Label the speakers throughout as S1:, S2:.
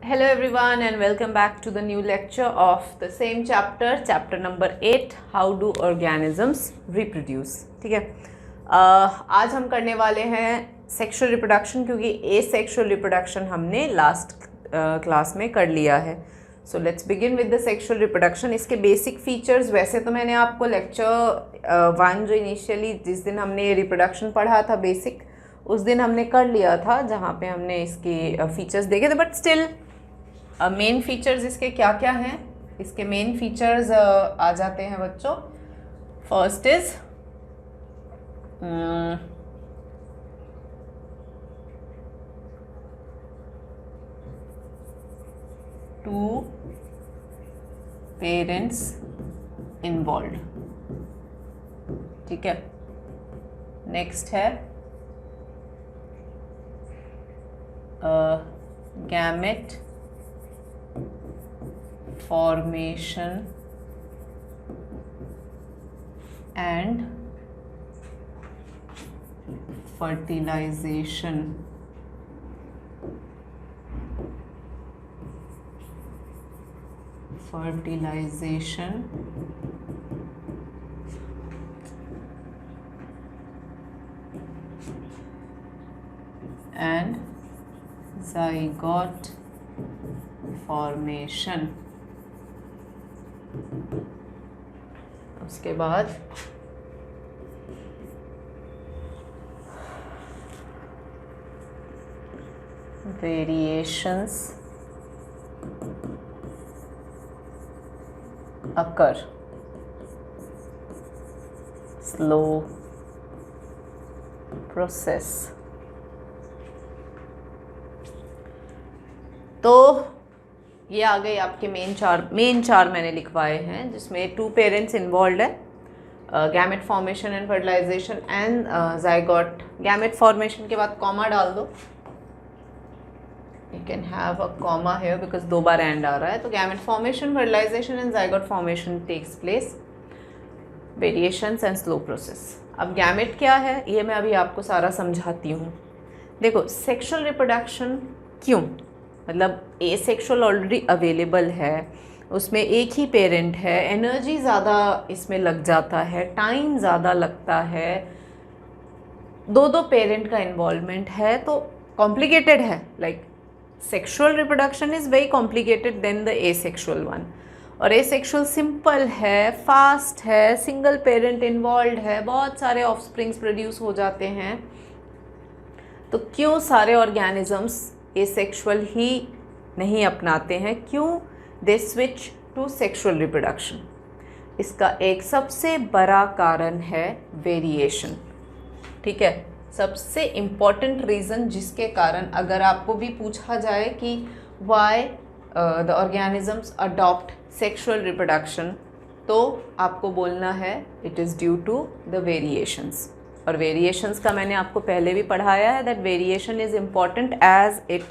S1: Hello everyone and welcome back to the new lecture of the same chapter, chapter number 8, how do organisms reproduce. ठीक है, आज हम करने वाले हैं सेक्सुअल रिप्रोडक्शन, क्योंकि एसेक्सुअल रिप्रोडक्शन हमने लास्ट क्लास में कर लिया है. So let's begin with the sexual reproduction. इसके बेसिक फीचर्स वैसे तो मैंने आपको लेक्चर 1 जो इनिशियली जिस दिन हमने रिप्रोडक्शन पढ़ा था बेसिक, उस दिन हमने कर लिया था, जहाँ पे हमने इसके फीचर्स देखे थे. बट स्टिल मेन फीचर्स इसके क्या क्या हैं, इसके मेन फीचर्स आ जाते हैं बच्चों. First is two parents involve. ठीक है, नेक्स्ट है gamete formation and fertilization. And zygote formation. उसके बाद वेरिएशंस occur, slow process. तो ये आ गई आपके मेन चार मैंने लिखवाए हैं, जिसमें 2 पेरेंट्स इन्वॉल्व है, gamete formation and fertilization and zygote. Gamete formation के बाद कॉमा डाल दो, you can have a comma here because 2 बार एंड आ रहा है. तो gamete formation, fertilization and zygote formation takes place, variations and slow process. अब गैमेट क्या है ये मैं अभी आपको सारा समझाती हूँ. देखो, सेक्सुअल रिप्रोडक्शन क्यों, मतलब एसेक्सुअल ऑलरेडी अवेलेबल है, उसमें एक ही पेरेंट है, एनर्जी ज़्यादा इसमें लग जाता है, टाइम ज़्यादा लगता है, 2 पेरेंट का इन्वॉल्वमेंट है, तो कॉम्प्लिकेटेड है. Like sexual reproduction is very complicated then the asexual one. और एसेक्सुअल सिंपल है, फास्ट है, सिंगल पेरेंट इन्वॉल्व है, बहुत सारे ऑफस्प्रिंग्स प्रोड्यूस हो जाते हैं. तो क्यों सारे ऑर्गेनिजम्स एसेक्सुअल ही नहीं अपनाते हैं, क्यों they switch to sexual reproduction? इसका एक सबसे बड़ा कारण है वेरिएशन. ठीक है, सबसे इम्पॉर्टेंट रीज़न जिसके कारण अगर आपको भी पूछा जाए कि why the organisms adopt sexual reproduction, तो आपको बोलना है it is due to the variations. और वेरिएशंस का मैंने आपको पहले भी पढ़ाया है, that variation is important as it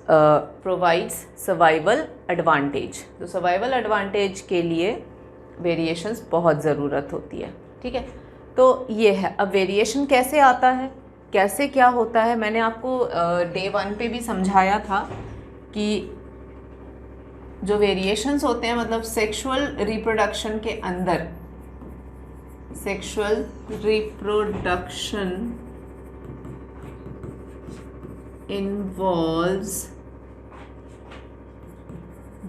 S1: provides survival advantage. तो सर्वाइवल एडवांटेज के लिए वेरिएशंस बहुत ज़रूरत होती है. ठीक है, तो ये है. अब वेरिएशन कैसे आता है, कैसे क्या होता है, मैंने आपको डे 1 पे भी समझाया था कि जो वेरिएशंस होते हैं, मतलब सेक्सुअल रिप्रोडक्शन के अंदर, sexual reproduction involves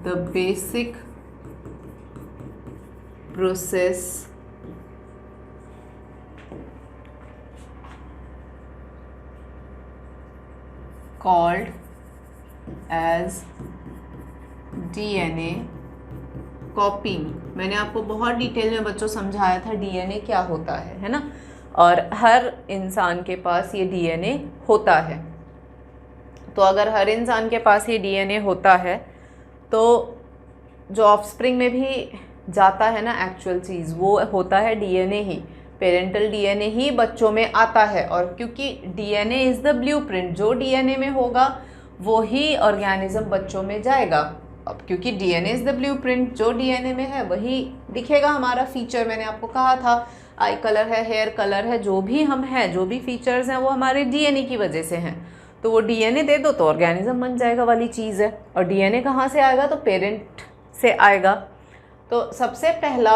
S1: the basic process called as DNA कॉपिंग. मैंने आपको बहुत डिटेल में बच्चों समझाया था डीएनए क्या होता है ना, और हर इंसान के पास ये डीएनए होता है. तो अगर हर इंसान के पास ये डीएनए होता है, तो जो ऑफस्प्रिंग में भी जाता है ना एक्चुअल चीज़, वो होता है डीएनए ही, पेरेंटल डीएनए ही बच्चों में आता है. और क्योंकि डीएनए इज़ द ब्लूप्रिंट, जो डीएनए में होगा वो ही ऑर्गेनिज्म बच्चों में जाएगा. अब क्योंकि डीएनए इज़ द ब्लूप्रिंट, जो डीएनए में है वही दिखेगा हमारा फीचर. मैंने आपको कहा था आई कलर है, हेयर कलर है, जो भी हम हैं, जो भी फीचर्स हैं वो हमारे डीएनए की वजह से हैं. तो वो डीएनए दे दो तो ऑर्गेनिज्म बन जाएगा वाली चीज़ है। और डीएनए कहाँ से आएगा, तो पेरेंट से आएगा। तो सबसे पहला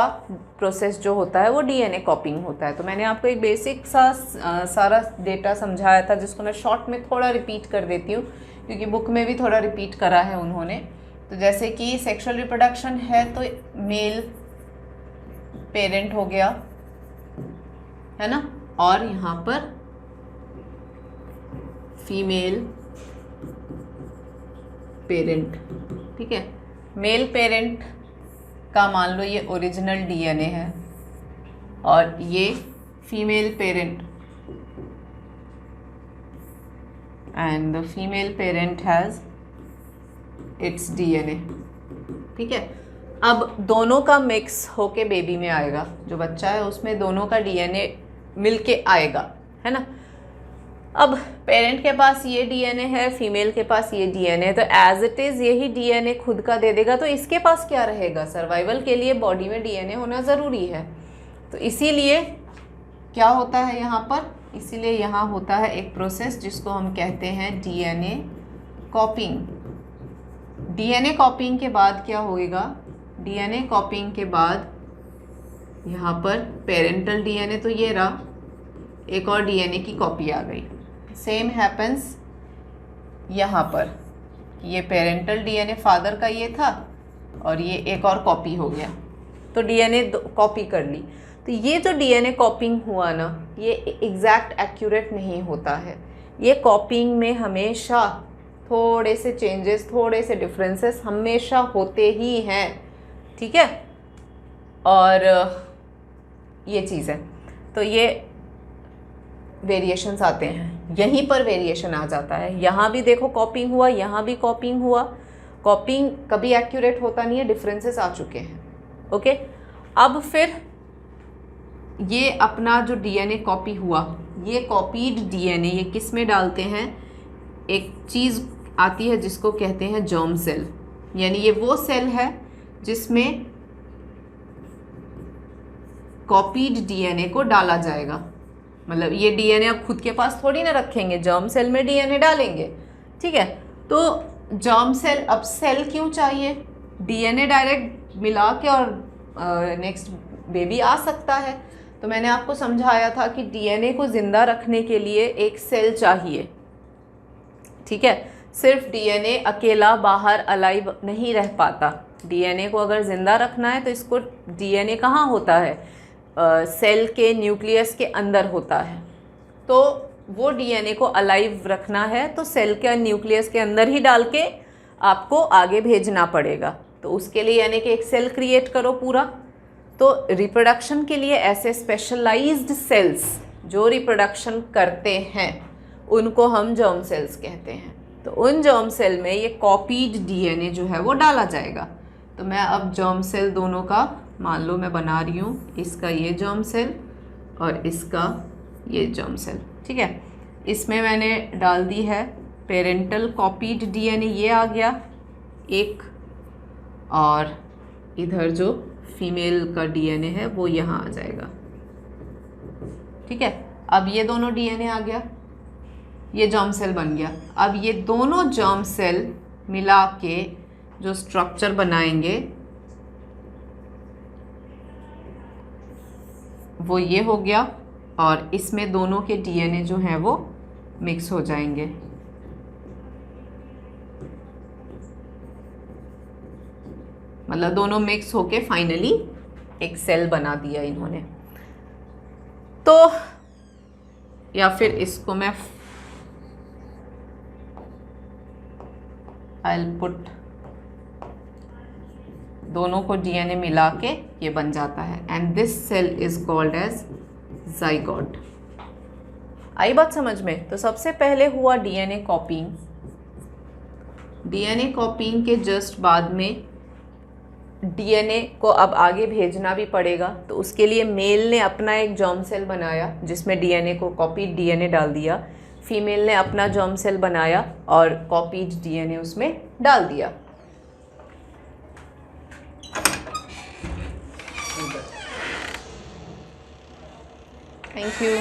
S1: प्रोसेस जो होता है वो डीएनए कॉपिंग होता है। तो मैंने आपको एक बेसिक सा सारा डेटा समझाया था, जिसको मैं शॉर्ट में थोड़ा रिपीट कर देती हूँ, क्योंकि बुक में भी थोड़ा रिपीट करा है उन्होंने। तो जैसे कि सेक्सुअल रिप्रोडक्शन है तो मेल पेरेंट हो गया, है ना, और यहाँ पर फीमेल पेरेंट। ठीक है, मेल पेरेंट का मान लो ये ओरिजिनल डीएनए है और ये female parent, and the female parent has its DNA. ठीक है, अब दोनों का मिक्स होके बेबी में आएगा, जो बच्चा है उसमें दोनों का डीएनए मिलके आएगा, है ना। अब पेरेंट के पास ये डीएनए है, फीमेल के पास ये डीएनए है, तो एज इट इज़ यही डीएनए खुद का दे देगा। तो इसके पास क्या रहेगा, सर्वाइवल के लिए बॉडी में डीएनए होना ज़रूरी है। तो इसीलिए क्या होता है यहाँ पर, इसीलिए यहाँ होता है एक प्रोसेस जिसको हम कहते हैं डीएनए कॉपिंग। डीएनए कॉपिंग के बाद क्या होएगा, डीएनए कॉपिंग के बाद यहाँ पर पेरेंटल डीएनए तो ये रहा, एक और डीएनए की कॉपी आ गई। सेम हैपन्स यहाँ पर, ये पेरेंटल डीएनए फादर का ये था और ये एक और कॉपी हो गया, तो डीएनए कॉपी कर ली। तो ये जो डीएनए कॉपिंग हुआ ना, ये एग्जैक्ट एक्यूरेट नहीं होता है। ये कॉपिंग में हमेशा थोड़े से चेंजेस, थोड़े से डिफरेंसेस हमेशा होते ही हैं। ठीक है, और ये चीज़ है, तो ये वेरिएशंस आते हैं, यहीं पर वेरिएशन आ जाता है। यहाँ भी देखो कॉपिंग हुआ, यहाँ भी कॉपिंग हुआ, कॉपिंग कभी एक्यूरेट होता नहीं है, डिफरेंसेस आ चुके हैं। ओके, अब फिर ये अपना जो डीएनए कॉपी हुआ, ये कॉपीड डीएनए ये किस में डालते हैं, एक चीज़ आती है जिसको कहते हैं जर्म सेल। यानी ये वो सेल है जिसमें कॉपीड डीएनए को डाला जाएगा। मतलब ये डीएनए अब खुद के पास थोड़ी ना रखेंगे, जर्म सेल में डीएनए डालेंगे। ठीक है, तो जर्म सेल, अब सेल क्यों चाहिए, डीएनए डायरेक्ट मिला के और नेक्स्ट बेबी आ सकता है। तो मैंने आपको समझाया था कि डीएनए को ज़िंदा रखने के लिए एक सेल चाहिए। ठीक है, सिर्फ डीएनए अकेला बाहर अलाइव नहीं रह पाता। डीएनए को अगर ज़िंदा रखना है तो इसको, डीएनए कहाँ होता है, सेल के न्यूक्लियस के अंदर होता है। तो वो डीएनए को अलाइव रखना है तो सेल के न्यूक्लियस के अंदर ही डाल के आपको आगे भेजना पड़ेगा। तो उसके लिए यानी कि एक सेल क्रिएट करो पूरा। तो रिप्रोडक्शन के लिए ऐसे स्पेशलाइज्ड सेल्स जो रिप्रोडक्शन करते हैं उनको हम जर्म सेल्स कहते हैं। तो उन जर्म सेल में ये कॉपीड डीएनए जो है वो डाला जाएगा। तो मैं अब जर्म सेल दोनों का, मान लो मैं बना रही हूँ, इसका ये जर्म सेल और इसका ये जर्म सेल। ठीक है, इसमें मैंने डाल दी है पेरेंटल कॉपीड डीएनए, ये आ गया एक, और इधर जो फीमेल का डीएनए है वो यहाँ आ जाएगा। ठीक है, अब ये दोनों डीएनए आ गया, ये जर्म सेल बन गया। अब ये दोनों जर्म सेल मिला के जो स्ट्रक्चर बनाएंगे वो ये हो गया, और इसमें दोनों के डीएनए जो हैं वो मिक्स हो जाएंगे। मतलब दोनों मिक्स होके फाइनली एक सेल बना दिया इन्होंने। तो या फिर इसको मैं I'll put, दोनों को डीएनए मिला के ये बन जाता है, and this cell is called as zygote. आई बात समझ में? तो सबसे पहले हुआ डीएनए कॉपिंग। डीएनए कॉपिंग के जस्ट बाद में डीएनए को अब आगे भेजना भी पड़ेगा। तो उसके लिए मेल ने अपना एक जर्म सेल बनाया जिसमें डीएनए को कॉपीड डीएनए डाल दिया, फीमेल ने अपना जर्म सेल बनाया और कॉपीड डीएनए उसमें डाल दिया। Thank you.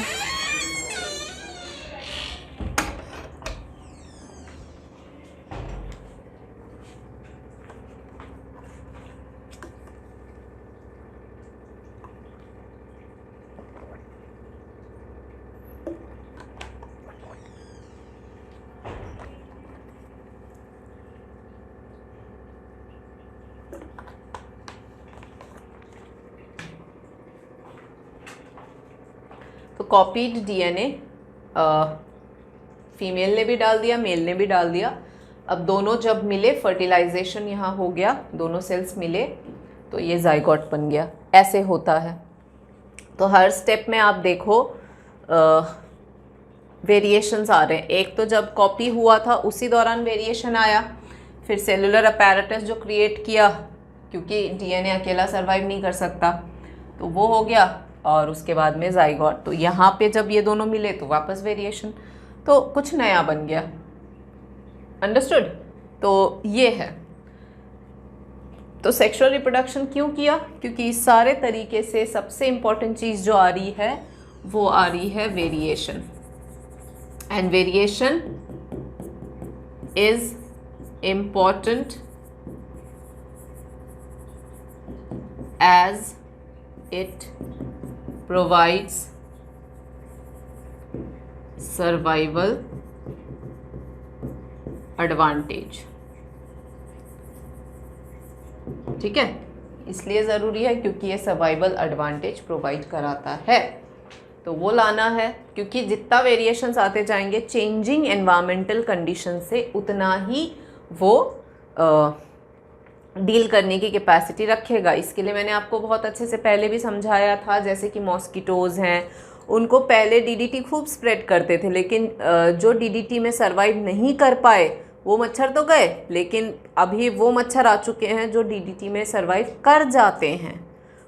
S1: Copied DNA female ने भी डाल दिया, मेल ने भी डाल दिया। अब दोनों जब मिले, फर्टिलाइजेशन यहाँ हो गया, दोनों सेल्स मिले तो ये जाइगोट बन गया। ऐसे होता है। तो हर स्टेप में आप देखो वेरिएशंस आ रहे हैं। एक तो जब कॉपी हुआ था उसी दौरान वेरिएशन आया, फिर सेलुलर अपैरेटस जो क्रिएट किया, क्योंकि डीएनए अकेला सर्वाइव नहीं कर सकता, तो वो हो गया, और उसके बाद में जाइगोट। तो यहाँ पे जब ये दोनों मिले तो वापस वेरिएशन, तो कुछ नया बन गया। अंडरस्टूड? तो ये है। तो सेक्सुअल रिप्रोडक्शन क्यों किया? क्योंकि इस सारे तरीके से सबसे इम्पॉर्टेंट चीज़ जो आ रही है वो आ रही है variation. And variation is important as it provides survival advantage। ठीक है, इसलिए ज़रूरी है क्योंकि ये सर्वाइवल एडवांटेज प्रोवाइड कराता है, तो वो लाना है। क्योंकि जितना वेरिएशंस आते जाएंगे चेंजिंग एनवायरमेंटल कंडीशन से, उतना ही वो डील करने की कैपेसिटी रखेगा। इसके लिए मैंने आपको बहुत अच्छे से पहले भी समझाया था, जैसे कि मॉस्किटोज़ हैं, उनको पहले डीडीटी खूब स्प्रेड करते थे, लेकिन जो डीडीटी में सर्वाइव नहीं कर पाए वो मच्छर तो गए, लेकिन अभी वो मच्छर आ चुके हैं जो डीडीटी में सर्वाइव कर जाते हैं,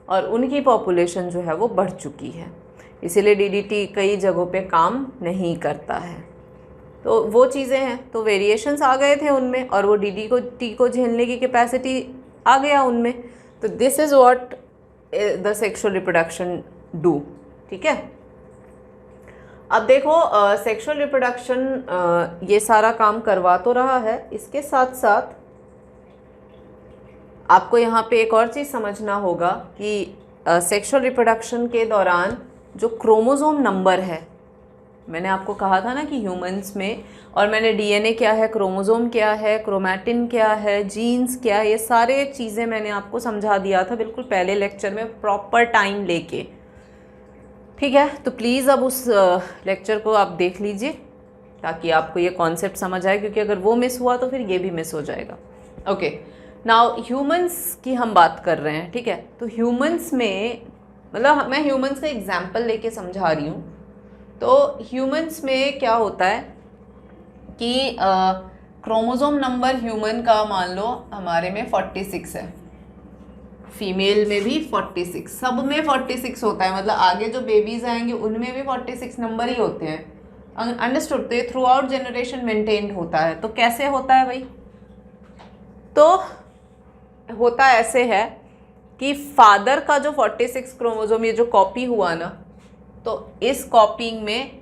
S1: और उनकी पॉपुलेशन जो है वो बढ़ चुकी है। इसीलिए डीडीटी कई जगहों पे काम नहीं करता है। तो वो चीज़ें हैं। तो वेरिएशंस आ गए थे उनमें, और वो डीडीटी को झेलने की कैपेसिटी आ गया उनमें। तो this is what the sexual reproduction do. ठीक है, अब देखो सेक्सुअल रिप्रोडक्शन ये सारा काम करवा तो रहा है, इसके साथ साथ आपको यहाँ पे एक और चीज़ समझना होगा कि सेक्सुअल रिप्रोडक्शन के दौरान जो क्रोमोसोम नंबर है, मैंने आपको कहा था ना कि ह्यूमंस में, और मैंने डीएनए क्या है, क्रोमोसोम क्या है, क्रोमैटिन क्या है, जीन्स क्या है, ये सारे चीज़ें मैंने आपको समझा दिया था बिल्कुल पहले लेक्चर में, प्रॉपर टाइम लेके। ठीक है, तो प्लीज़ अब उस लेक्चर को आप देख लीजिए ताकि आपको ये कॉन्सेप्ट समझ आए, क्योंकि अगर वो मिस हुआ तो फिर ये भी मिस हो जाएगा। ओके, नाउ ह्यूमंस की हम बात कर रहे हैं। ठीक है, तो ह्यूमंस में, मतलब मैं ह्यूमंस का एग्जाम्पल लेके समझा रही हूँ। तो ह्यूमंस में क्या होता है कि क्रोमोसोम नंबर ह्यूमन का मान लो हमारे में 46 है, फीमेल में भी 46, सब में 46 होता है, मतलब आगे जो बेबीज आएंगे उनमें भी 46 नंबर ही होते हैं। अंडरस्टूड? तो ये थ्रू आउट जनरेशन मेंटेन्ड होता है। तो कैसे होता है भाई? तो होता ऐसे है कि फादर का जो 46 क्रोमोसोम, ये जो कॉपी हुआ ना, तो इस कॉपिंग में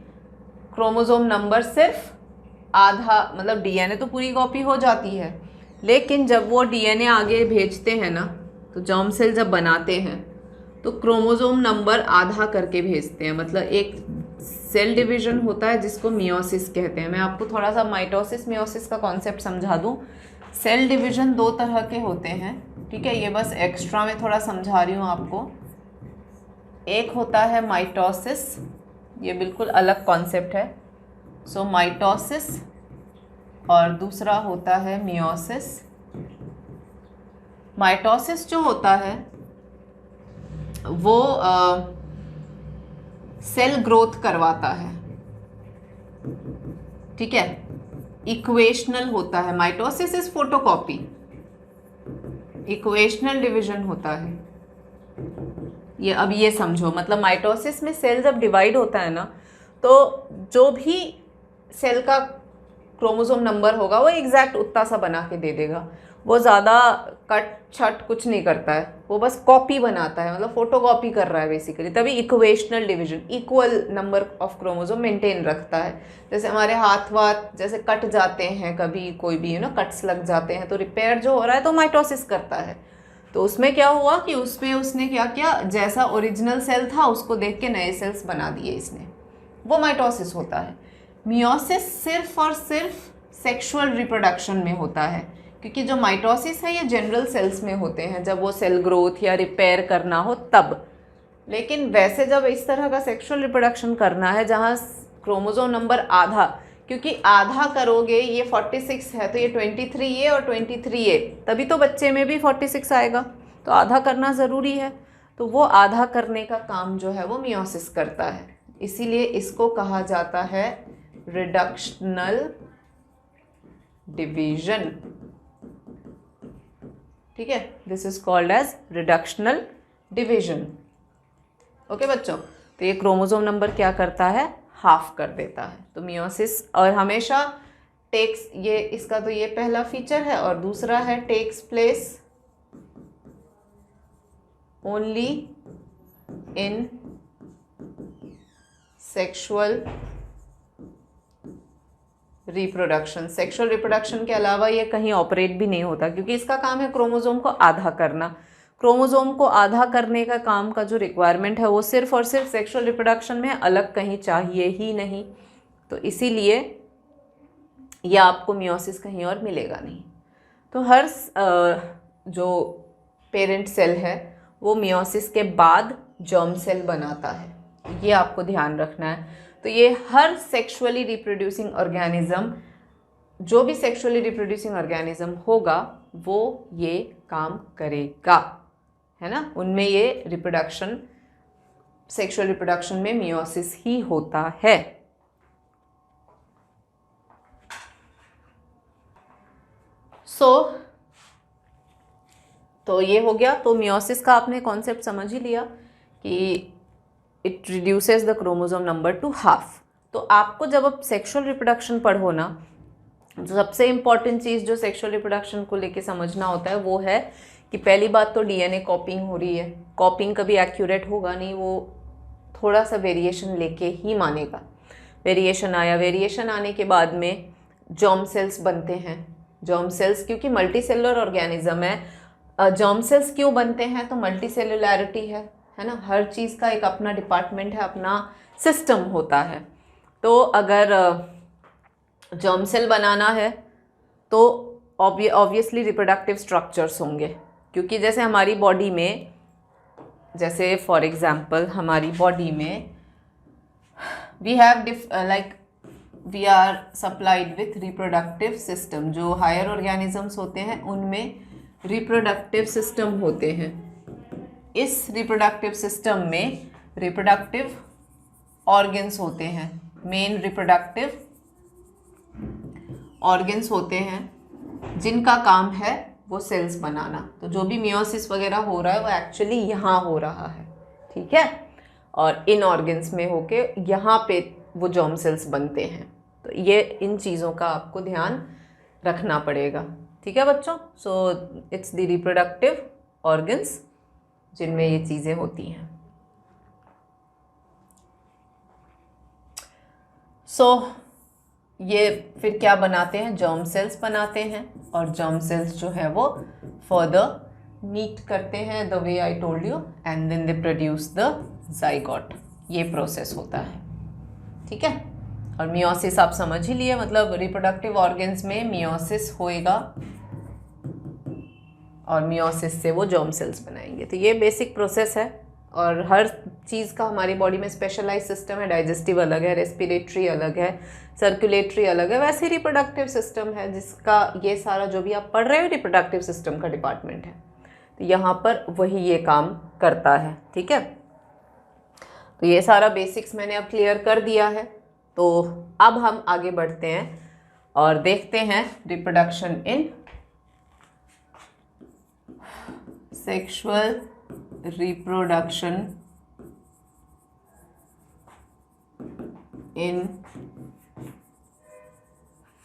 S1: क्रोमोसोम नंबर सिर्फ आधा, मतलब डीएनए तो पूरी कॉपी हो जाती है, लेकिन जब वो डीएनए आगे भेजते हैं ना, तो जर्म सेल जब बनाते हैं तो क्रोमोसोम नंबर आधा करके भेजते हैं। मतलब एक सेल डिवीजन होता है जिसको मियोसिस कहते हैं। मैं आपको थोड़ा सा माइटोसिस मियोसिस का कॉन्सेप्ट समझा दूं। सेल डिवीजन दो तरह के होते हैं। ठीक है, ये बस एक्स्ट्रा में थोड़ा समझा रही हूँ आपको। एक होता है माइटोसिस, ये बिल्कुल अलग कॉन्सेप्ट है। सो माइटोसिस, और दूसरा होता है मियोसिस। माइटोसिस जो होता है वो सेल ग्रोथ करवाता है। ठीक है, इक्वेशनल होता है। Mitosis is photocopy, equational division होता है ये। अब ये समझो, मतलब माइटोसिस में सेल जब डिवाइड होता है ना, तो जो भी सेल का क्रोमोसोम नंबर होगा वो एग्जैक्ट उतना सा बना के दे देगा। वो ज़्यादा कट छट कुछ नहीं करता है, वो बस कॉपी बनाता है, मतलब फोटो कॉपी कर रहा है बेसिकली। तभी equational division, equal number of chromosome maintain रखता है। जैसे हमारे हाथ वाथ जैसे कट जाते हैं, कभी कोई भी कट्स लग जाते हैं, तो रिपेयर जो हो रहा है तो माइटोसिस करता है। तो उसमें क्या हुआ कि उसमें उसने क्या किया, जैसा ओरिजिनल सेल था उसको देख के नए सेल्स बना दिए इसने, वो माइटोसिस होता है। मियोसिस सिर्फ और सिर्फ सेक्सुअल रिप्रोडक्शन में होता है, क्योंकि जो माइटोसिस है ये जनरल सेल्स में होते हैं, जब वो सेल ग्रोथ या रिपेयर करना हो तब। लेकिन वैसे जब इस तरह का सेक्सुअल रिप्रोडक्शन करना है जहाँ क्रोमोसोम नंबर आधा, क्योंकि आधा करोगे, ये 46 है तो ये 23A और 23A, तभी तो बच्चे में भी 46 आएगा, तो आधा करना ज़रूरी है। तो वो आधा करने का काम जो है वो मियोसिस करता है, इसीलिए इसको कहा जाता है रिडक्शनल डिवीजन। ठीक है, this is called as reductional division. Okay बच्चों, तो ये क्रोमोसोम नंबर क्या करता है, हाफ कर देता है। तो मियोसिस और हमेशा टेक्स, ये इसका तो ये पहला फीचर है, और दूसरा है takes place only in sexual reproduction. Sexual reproduction के अलावा ये कहीं ऑपरेट भी नहीं होता, क्योंकि इसका काम है क्रोमोसोम को आधा करना। क्रोमोसोम को आधा करने का काम का जो रिक्वायरमेंट है वो सिर्फ और सिर्फ सेक्सुअल रिप्रोडक्शन में, अलग कहीं चाहिए ही नहीं। तो इसीलिए ये आपको मियोसिस कहीं और मिलेगा नहीं। तो हर जो पेरेंट सेल है वो मियोसिस के बाद जर्म सेल बनाता है, ये आपको ध्यान रखना है। तो ये हर सेक्सुअली रिप्रोड्यूसिंग ऑर्गेनिज्म, जो भी सेक्सुअली रिप्रोड्यूसिंग ऑर्गेनिज्म होगा वो ये काम करेगा, है ना। उनमें ये रिप्रोडक्शन, सेक्सुअल रिप्रोडक्शन में मियोसिस ही होता है। तो ये हो गया। तो मियोसिस का आपने कॉन्सेप्ट समझ ही लिया कि it reduces the chromosome number two half. तो आपको जब आप सेक्सुअल रिप्रोडक्शन पढ़ो ना, तो सबसे इम्पॉर्टेंट चीज़ जो सेक्सुअल रिप्रोडक्शन को लेके समझना होता है वो है कि पहली बात तो डीएनए कॉपिंग हो रही है। कॉपिंग कभी एक्यूरेट होगा नहीं, वो थोड़ा सा वेरिएशन लेके ही मानेगा। वेरिएशन आया, वेरिएशन आने के बाद में जर्म सेल्स बनते हैं। जर्म सेल्स क्योंकि मल्टीसेलुलर ऑर्गेनिज्म है, जर्म सेल्स क्यों बनते हैं, तो मल्टीसेलुलैरिटी है ना। हर चीज़ का एक अपना डिपार्टमेंट है, अपना सिस्टम होता है। तो अगर जर्म सेल बनाना है तो ऑब्वियसली रिप्रोडक्टिव स्ट्रक्चर्स होंगे, क्योंकि जैसे हमारी बॉडी में, जैसे फॉर एग्जांपल हमारी बॉडी में we are supplied with reproductive system. जो हायर ऑर्गेनिजम्स होते हैं उनमें रिप्रोडक्टिव सिस्टम होते हैं। इस रिप्रोडक्टिव सिस्टम में रिप्रोडक्टिव ऑर्गन्स होते हैं, मेन रिप्रोडक्टिव ऑर्गन्स होते हैं जिनका काम है वो सेल्स बनाना। तो जो भी मियोसिस वगैरह हो रहा है वो एक्चुअली यहाँ हो रहा है, ठीक है, और इन ऑर्गन्स में होके यहाँ पे वो जर्म सेल्स बनते हैं। तो ये इन चीज़ों का आपको ध्यान रखना पड़ेगा, ठीक है बच्चों। So it's the reproductive organs जिनमें ये चीज़ें होती हैं। ये फिर क्या बनाते हैं, जर्म सेल्स बनाते हैं, और जर्म सेल्स जो है वो फर्दर मीट करते हैं the way I told you, and then they produce the zygote. ये प्रोसेस होता है, ठीक है। और मियोसिस आप समझ ही लिए, मतलब रिप्रोडक्टिव ऑर्गन्स में मियोसिस होएगा और मियोसिस से वो जर्म सेल्स बनाएंगे। तो ये बेसिक प्रोसेस है, और हर चीज़ का हमारी बॉडी में स्पेशलाइज सिस्टम है। डाइजेस्टिव अलग है, रेस्पिरेटरी अलग है, सर्कुलेटरी अलग है, वैसे रिप्रोडक्टिव सिस्टम है जिसका ये सारा जो भी आप पढ़ रहे हो रिप्रोडक्टिव सिस्टम का डिपार्टमेंट है। तो यहाँ पर वही ये काम करता है, ठीक है। तो ये सारा बेसिक्स मैंने अब क्लियर कर दिया है। तो अब हम आगे बढ़ते हैं और देखते हैं reproduction in sexual reproduction in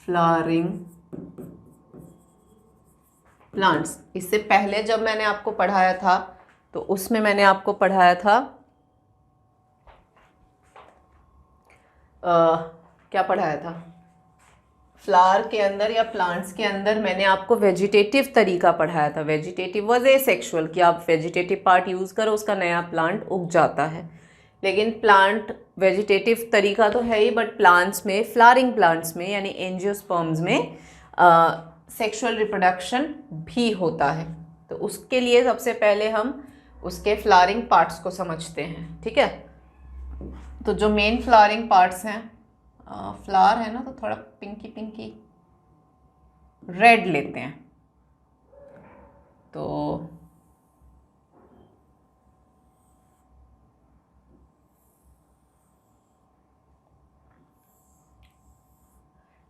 S1: flowering plants. इससे पहले जब मैंने आपको पढ़ाया था तो उसमें मैंने आपको पढ़ाया था क्या पढ़ाया था, फ्लावर के अंदर या प्लांट्स के अंदर मैंने आपको वेजिटेटिव तरीका पढ़ाया था। वेजिटेटिव वाज एसेक्सुअल, कि आप वेजिटेटिव पार्ट यूज़ करो उसका नया प्लांट उग जाता है। लेकिन प्लांट वेजिटेटिव तरीका तो है ही, बट प्लांट्स में, फ्लावरिंग प्लांट्स में यानी एंजियोस्पर्म्स में सेक्सुअल रिप्रोडक्शन भी होता है। तो उसके लिए सबसे पहले हम उसके फ्लावरिंग पार्ट्स को समझते हैं, ठीक है। तो जो मेन फ्लावरिंग पार्ट्स हैं, फ्लावर है ना, तो थोड़ा पिंकी पिंकी रेड लेते हैं। तो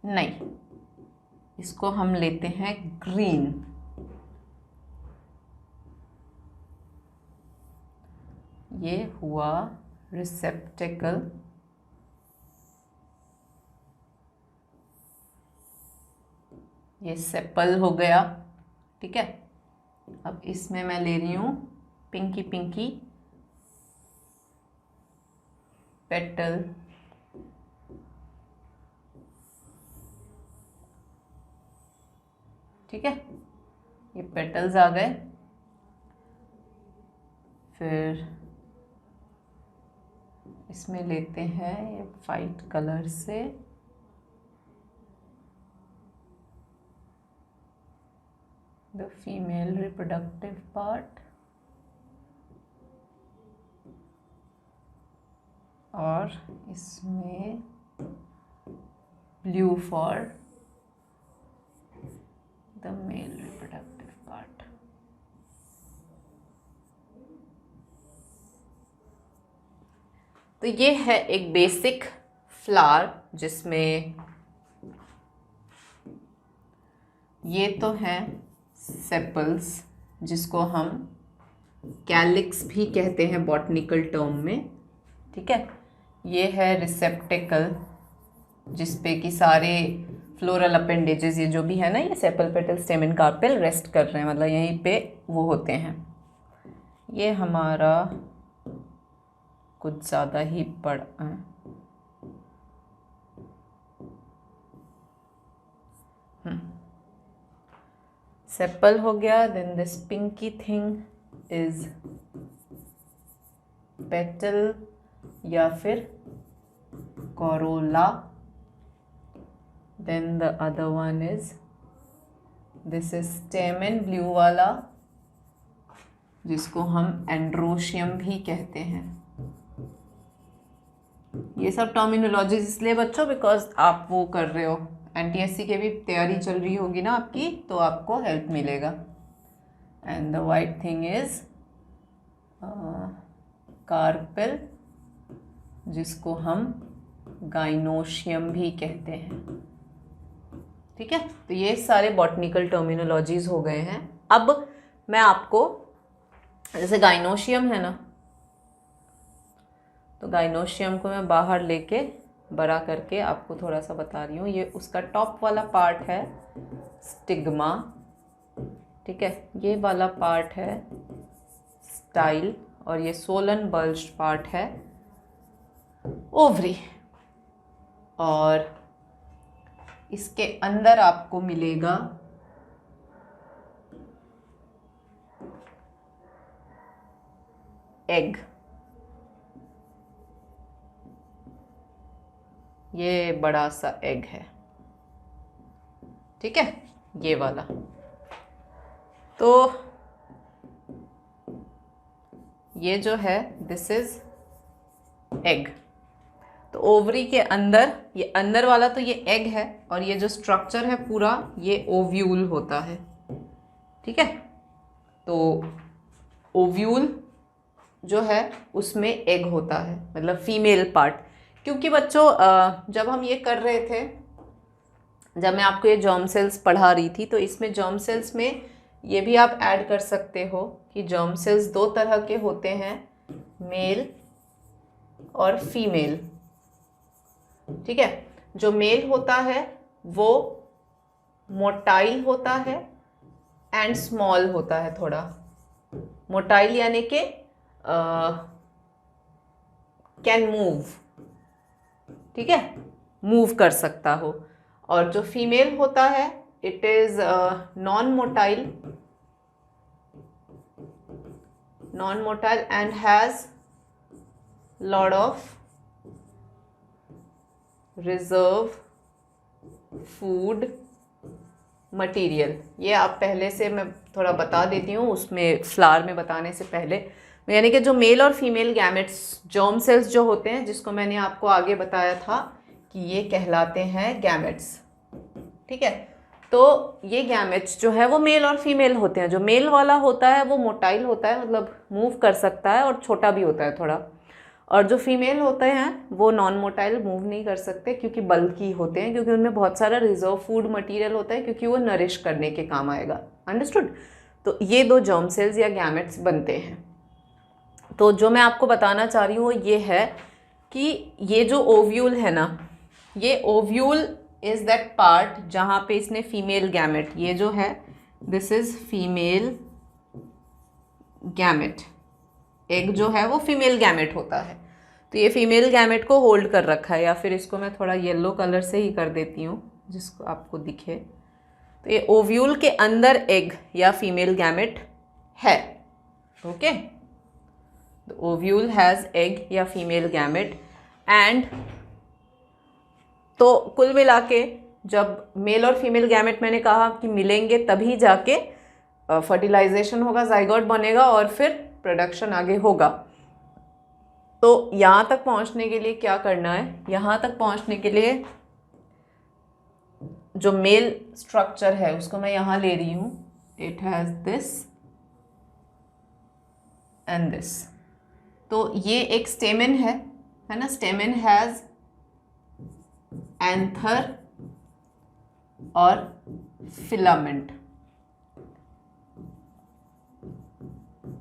S1: नहीं, इसको हम लेते हैं ग्रीन। ये हुआ रिसेप्टेकल, ये सेपल हो गया, ठीक है। अब इसमें मैं ले रही हूँ पिंकी पिंकी पेटल, ठीक है। ये पेटल्स आ गए। फिर इसमें लेते हैं ये वाइट कलर से द फीमेल रिप्रोडक्टिव पार्ट, और इसमें blue for the male reproductive part. तो ये है एक बेसिक फ्लावर, जिसमें ये तो हैं सेपल्स, जिसको हम कैलिक्स भी कहते हैं बॉटनिकल टर्म में, ठीक है। ये है रिसेप्टेकल, जिसपे कि सारे फ्लोरल अपेंडेजेस, ये जो भी है ना, ये सेपल पेटल स्टेमन कार्पेल रेस्ट कर रहे हैं, मतलब यहीं पे वो होते हैं। ये हमारा कुछ ज़्यादा ही बड़ा है, सेपल हो गया। Then this pinky thing is petal या फिर corolla. Then the other one is, this is stamen, blue वाला, जिसको हम एंड्रोशियम भी कहते हैं। ये सब टर्मिनोलॉजीज इसलिए बच्चों बिकॉज आप वो कर रहे हो, एनटीएससी के भी तैयारी चल रही होगी ना आपकी, तो आपको हेल्प मिलेगा। And the white thing is carpel, जिसको हम गाइनोशियम भी कहते हैं, ठीक है। तो ये सारे बॉटनिकल टर्मिनोलॉजीज हो गए हैं। अब मैं आपको, जैसे गाइनोशियम है ना, तो गाइनोशियम को मैं बाहर लेके बड़ा करके आपको थोड़ा सा बता रही हूँ। ये उसका टॉप वाला पार्ट है स्टिग्मा, ठीक है। ये वाला पार्ट है स्टाइल, और ये सोलन बल्ज्ड पार्ट है ओवरी। और इसके अंदर आपको मिलेगा एग, ये बड़ा सा एग है, ठीक है, ये वाला। तो ये जो है दिस इज एग। तो ओवरी के अंदर, ये अंदर वाला तो ये एग है, और ये जो स्ट्रक्चर है पूरा ये ओव्यूल होता है, ठीक है। तो ओव्यूल जो है उसमें एग होता है, मतलब फीमेल पार्ट। क्योंकि बच्चों जब हम ये कर रहे थे, जब मैं आपको ये जर्म सेल्स पढ़ा रही थी, तो इसमें जर्म सेल्स में ये भी आप ऐड कर सकते हो कि जर्म सेल्स दो तरह के होते हैं, मेल और फीमेल, ठीक है। जो मेल होता है वो मोटाइल होता है एंड स्मॉल होता है, थोड़ा मोटाइल यानी कि कैन मूव, ठीक है, मूव कर सकता हो। और जो फीमेल होता है it is non motile and has lot of reserve food material, ये आप पहले से मैं थोड़ा बता देती हूँ उसमें फ्लावर में बताने से पहले, यानी कि जो मेल और फीमेल गैमेट्स जर्म सेल्स जो होते हैं, जिसको मैंने आपको आगे बताया था कि ये कहलाते हैं गैमेट्स। ठीक है, तो ये गैमेट्स जो है वो मेल और फीमेल होते हैं। जो मेल वाला होता है वो मोटाइल होता है, मतलब मूव कर सकता है और छोटा भी होता है थोड़ा, और जो फीमेल होते हैं वो नॉन मोटाइल, मूव नहीं कर सकते क्योंकि बल्की होते हैं, क्योंकि उनमें बहुत सारा रिजर्व फूड मटेरियल होता है, क्योंकि वो नरिश करने के काम आएगा। अंडरस्टूड? तो ये दो जर्म सेल्स या गैमेट्स बनते हैं। तो जो मैं आपको बताना चाह रही हूँ वो ये है कि ये जो ओव्यूल है ना, ये ओव्यूल इज़ दैट पार्ट जहाँ पे इसने फीमेल गैमेट, ये जो है this is female gamete, egg जो है वो फीमेल गैमेट होता है। तो ये फीमेल गैमेट को होल्ड कर रखा है, या फिर इसको मैं थोड़ा येलो कलर से ही कर देती हूँ जिसको आपको दिखे। तो ये ओव्यूल के अंदर एग या फीमेल गैमेट है। Okay, the ovule has egg या फीमेल गैमेट एंड, तो कुल मिला के जब मेल और फीमेल गैमेट मैंने कहा कि मिलेंगे तभी जाके फर्टिलाइजेशन होगा, जाइगोट बनेगा और फिर प्रोडक्शन आगे होगा। तो यहाँ तक पहुँचने के लिए क्या करना है? यहाँ तक पहुँचने के लिए जो मेल स्ट्रक्चर है उसको मैं यहाँ ले रही हूँ, it has this and this. तो ये एक स्टेमेन है ना, स्टेमेन हैज़ एंथर और फिलामेंट।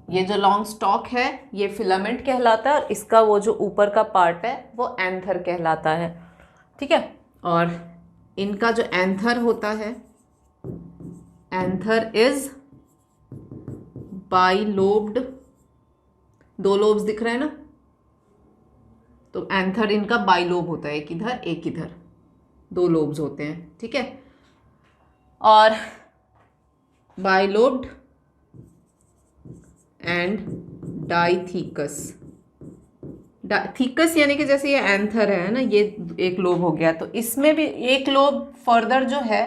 S1: ये जो लॉन्ग स्टॉक है ये फिलामेंट कहलाता है, और इसका वो जो ऊपर का पार्ट है वो एंथर कहलाता है। ठीक है, और इनका जो एंथर होता है, एंथर इज बाइलोब्ड, दो लोब्स दिख रहे हैं ना, तो एंथर इनका बाइलोब होता है, एक इधर एक इधर, दो लोब्स होते हैं। ठीक है, और बाइलोब्ड एंड डाइथीकस। थीकस यानी कि जैसे ये एंथर है ना, ये एक लोब हो गया, तो इसमें भी एक लोब फर्दर जो है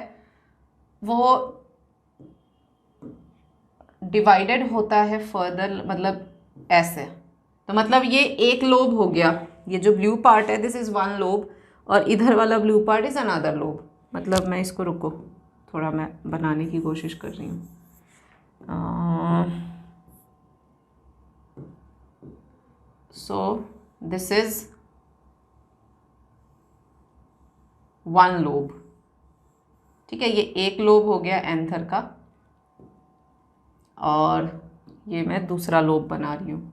S1: वो डिवाइडेड होता है फर्दर, मतलब ऐसे। तो मतलब ये एक लोब हो गया, ये जो ब्लू पार्ट है दिस इज़ वन लोब, और इधर वाला blue part is another lobe. मतलब मैं इसको, रुको थोड़ा मैं बनाने की कोशिश कर रही हूँ। So this is one lobe. ठीक है, ये एक लोब हो गया एंथर का, और ये मैं दूसरा लोब बना रही हूँ,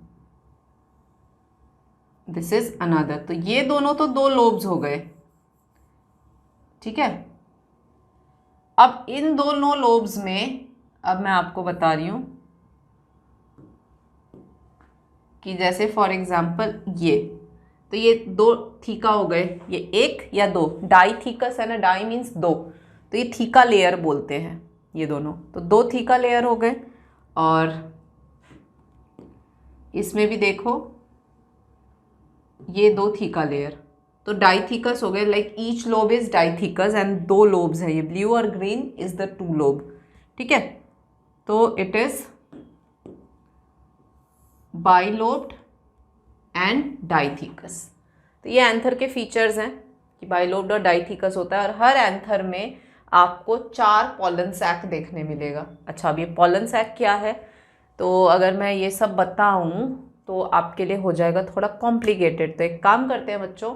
S1: दिस इज अनदर। तो ये दोनों तो दो लोब्स हो गए। ठीक है, अब इन दोनों लोब्स में अब मैं आपको बता रही हूँ कि जैसे फॉर एग्जाम्पल ये, तो ये दो थीका हो गए, ये एक या दो, डाई थीकस है ना, डाई मीन्स दो, तो ये थीका लेयर बोलते हैं ये दोनों, तो दो थीका लेयर हो गए। और इसमें भी देखो ये दो थीका लेयर, तो डाइथीकस हो गए, like each lobe is dithecous and दो लोब्स है, ये ब्लू और green is the two lobe. ठीक है, तो it is bilobed and dithecous. तो ये एंथर के फीचर्स हैं कि बाइलोब्ड और डाइथीकस होता है, और हर एंथर में आपको 4 पॉलन सैक देखने मिलेगा। अच्छा, अब ये पॉलन सैक क्या है, तो अगर मैं ये सब बताऊं तो आपके लिए हो जाएगा थोड़ा कॉम्प्लिकेटेड। तो एक काम करते हैं बच्चों,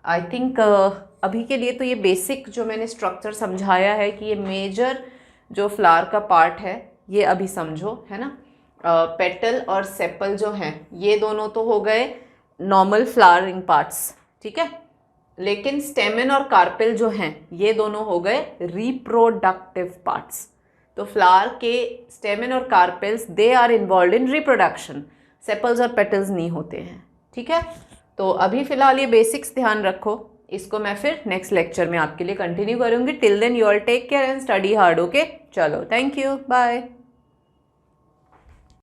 S1: आई थिंक अभी के लिए तो ये बेसिक जो मैंने स्ट्रक्चर समझाया है कि ये मेजर जो फ्लावर का पार्ट है ये अभी समझो, है ना। पेटल और सेपल जो हैं ये दोनों तो हो गए नॉर्मल फ्लावरिंग पार्ट्स, ठीक है, लेकिन स्टेमन और कार्पेल जो हैं ये दोनों हो गए रिप्रोडक्टिव पार्ट्स। तो फ्लावर के स्टेमन और carpels they are involve in reproduction, sepals और पेटल्स नहीं होते हैं। ठीक है, तो अभी फ़िलहाल ये बेसिक्स ध्यान रखो, इसको मैं फिर नेक्स्ट लेक्चर में आपके लिए कंटिन्यू करूँगी। Till then you all take care and study hard. Okay, चलो, थैंक यू, बाय।